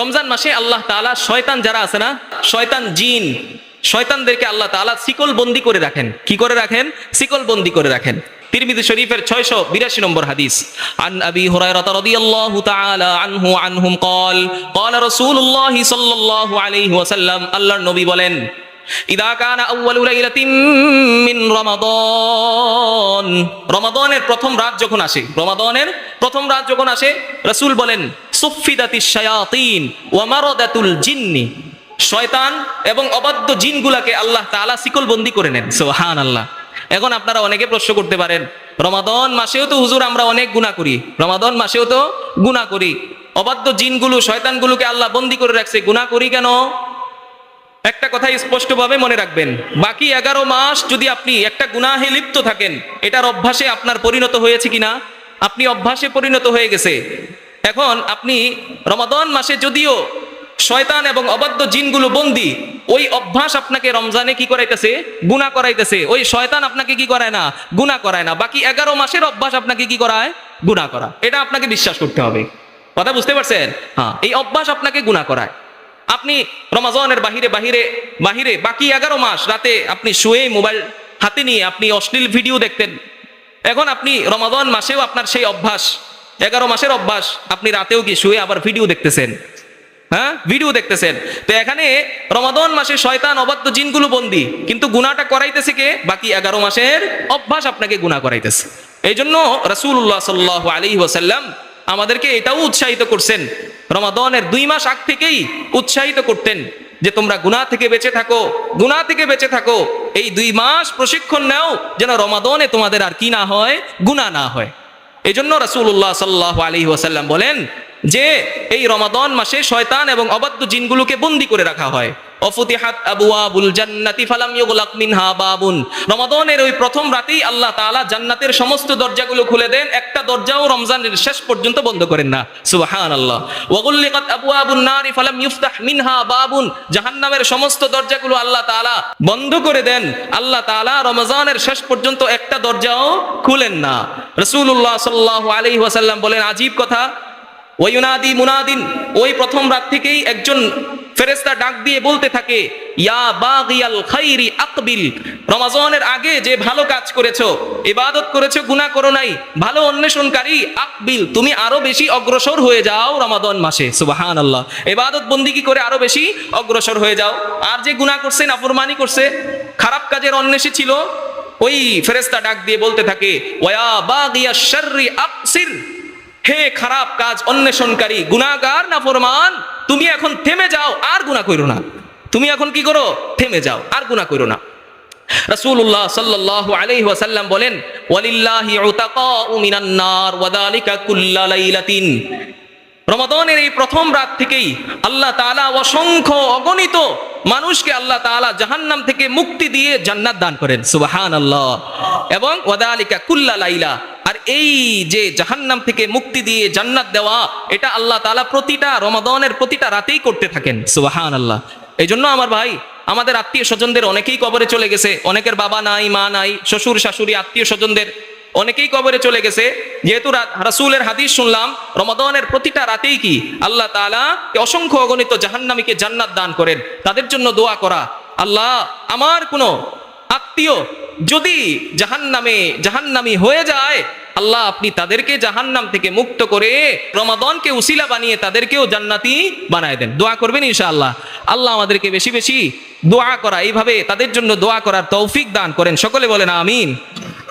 রমজান মাসে আল্লাহ তাআলা শয়তান যারা আছে না, শয়তান জিন, শয়তানদেরকে আল্লাহ তাআলা শিকল বন্দি করে রাখেন। কি করে রাখেন? শিকল বন্দি করে রাখেন। তিরমিজি শরীফের 682 নম্বর হাদিস, আন আবি হুরায়রা রাদিয়াল্লাহু তাআলা আনহু আনহুম قال قال رسول الله صلى الله عليه وسلم, আল্লাহর নবী বলেন, ইদা কানা আউয়ালু লাইলাতিন মিন রমাদান, রমাদানের প্রথম রাত যখন আসে, রমাদানের প্রথম রাত যখন আসে, রাসূল বলেন, সুফিদাতিশ শায়াতিন ওয়া মারাদাতুল জিন্নি, শয়তান এবং অবাধ্য জিনগুলাকে আল্লাহ তাআলা শিকলবন্দি করে নেন। সুবহানাল্লাহ। এখন আপনারা অনেকে প্রশ্ন করতে পারেন, রমাদান মাসেও তো হুজুর আমরা অনেক গুনাহ করি, রমাদান মাসেও তো গুনাহ করি, অবাধ্য জিনগুলো শয়তানগুলোকে আল্লাহ বন্দি করে রাখছে, গুনাহ করি কেন? একটা কথা স্পষ্টভাবে মনে রাখবেন, বাকি 11 মাস যদি আপনি একটা গুনাহে লিপ্ত থাকেন, এটার অভ্যাসে আপনার পরিণত হয়েছে কিনা? আপনি অভ্যাসে পরিণত হয়ে গেছে। এখন আপনি রমাদান মাসে যদিও শয়তান এবং অবাধ্য জিনগুলো বন্দি, ওই অভ্যাস আপনাকে রমজানে কি করাইতেছে? গুনাহ করাইতেছে। ওই শয়তান আপনাকে কি করায় না? গুনাহ করায় না। বাকি 11 মাসের অভ্যাস আপনাকে কি করায়? গুনাহ করা। এটা আপনাকে বিশ্বাস করতে হবে। কথা বুঝতে পারছেন? হ্যাঁ, এই অভ্যাস আপনাকে গুনাহ করায়। আপনি রমাজানের বাহিরে বাকি 11 মাস রাতে আপনি শুয়ে মোবাইল হাতে নিয়ে আপনি অশ্লীল ভিডিও দেখতেন। এখন আপনি রমাজান মাসেও আপনার সেই অভ্যাস, 11 মাসের অভ্যাস, আপনি রাতেও কি শুয়ে আবার ভিডিও দেখতেছেন? হ্যাঁ, ভিডিও দেখতেছেন। তো এখানে রমাদান মাসে শয়তান অবাধ্য জিনগুলো বন্দি, কিন্তু গুনাহটা করাইতেছে কে? বাকি 11 মাসের অভ্যাস আপনাকে গুনাহ করাইতেছে। এই জন্য রাসূলুল্লাহ সাল্লাল্লাহু আলাইহি ওয়াসাল্লাম আমাদেরকে এটাও উৎসাহিত করছেন, রমাদানের 2 মাস আগ থেকেই উৎসাহিত করতেন যে তোমরা গুনাহ থেকে বেঁচে থাকো, গুনাহ থেকে বেঁচে থাকো। এই 2 মাস প্রশিক্ষণ নাও যেন রমাদানে তোমাদের আর কি না হয়? গুনাহ না হয়। এই জন্য রাসূলুল্লাহ সাল্লাল্লাহু আলাইহি ওয়াসাল্লাম বলেন যে এই রমাদান মাসে শয়তান এবং অবাধ্য জিনগুলোকে বন্দি করে রাখা হয়। অফুতিহাত আবওয়াবুল জান্নাতি ফালাম ইউগলাক মিনহা বাবুন, রমাদানের ওই প্রথম রাতেই আল্লাহ তাআলা জান্নাতের সমস্ত দরজাগুলো খুলে দেন, একটা দরজাও রমজানের শেষ পর্যন্ত বন্ধ করেন না। সুবহানাল্লাহ। ওয়াগুল্লিকাত আবওয়াবুন নারি ফালাম ইফতাহ মিনহা বাবুন, জাহান্নামের সমস্ত দরজাগুলো আল্লাহ তাআলা বন্ধ করে দেন, আল্লাহ তাআলা রমজানের শেষ পর্যন্ত একটা দরজাও খুলেন না। রাসূলুল্লাহ সাল্লাল্লাহু আলাইহি ওয়াসাল্লাম বলেন, আজীব কথা, ওয়ায়ুনাদি মুনাদিন, ওই প্রথম রাত থেকেই একজন ফেরেশতা ডাক দিয়ে বলতে থাকে, ইয়া বাগিয়াল খাইরি আকবিল, রমাজানের আগে যে ভালো কাজ করেছো, ইবাদত করেছো, গুনাহ করো নাই, ভালো অন্বেষণকারী, আকবিল, তুমি আরো বেশি অগ্রসর হয়ে যাও রমাদান মাসে। সুবহানাল্লাহ। ইবাদত বন্দেগী করে আরো বেশি অগ্রসর হয়ে যাও। আর যে গুনাহ করছে, নাফরমানি করছে, খারাপ কাজের অন্বেষী ছিল, ওই ফেরেশতা ডাক দিয়ে বলতে থাকে, ওয়া বাগিয়াশ শাররি আকসির, হে খারাপ কাজ অন্বেষণকারী, গুনাহগার, নাফরমান, তুমি এখন থেমে যাও, আর গুনাহ কইরো না। তুমি এখন কি করো? থেমে যাও, আর গুনাহ কইরো না। রাসূলুল্লাহ সাল্লাল্লাহু আলাইহি ওয়াসাল্লাম বলেন, ওয়ালিল্লাহি উতাকাউ মিনান নার ওয়া যালিকা কুল্লা লাইলাতিন, রমাদানের এই প্রথম রাত থেকেই আল্লাহ তাআলা অসংখ্য অগণিত মানুষকে আল্লাহ তাআলা জাহান্নাম থেকে মুক্তি দিয়ে জান্নাত দান করেন। সুবহানাল্লাহ। এবং ওয়া যালিকা কুল্লা লাইলা, আর এই যে জাহান্নাম থেকে মুক্তি দিয়ে জান্নাত দেওয়া, এটা আল্লাহ তাআলা প্রতিটা রমাদানের প্রতিটা রাতেই করতে থাকেন। সুবহানাল্লাহ। এই জন্য আমার ভাই, আমাদের আত্মীয় স্বজনদের অনেকেই কবরে চলে গেছে, অনেকের বাবা নাই, মা নাই, শ্বশুর শাশুড়ি, আত্মীয় স্বজনদের অনেকেই কবরে চলে গেছে। যেহেতু রাসূলের হাদিস শুনলাম, রমাদানের প্রতিটা রাতেই কি আল্লাহ তাআলা অসংখ্য অগণিত জাহান্নামীকে জান্নাত দান করেন। তাদের জন্য দোয়া করা, আল্লাহ আমার কোনো আত্মীয় যদি জাহান্নামী হয়ে যায়, আল্লাহ আপনি তাদেরকে জাহান্নাম থেকে মুক্ত করে রমাদানকে উসিলা বানিয়ে তাদেরকেও জান্নাতি বানায় দেন। দোয়া করবেন ইনশাআল্লাহ। আল্লাহ আমাদেরকে বেশি বেশি দোয়া করা, এইভাবে তাদের জন্য দোয়া করার তৌফিক দান করেন। সকলে বলেন আমিন।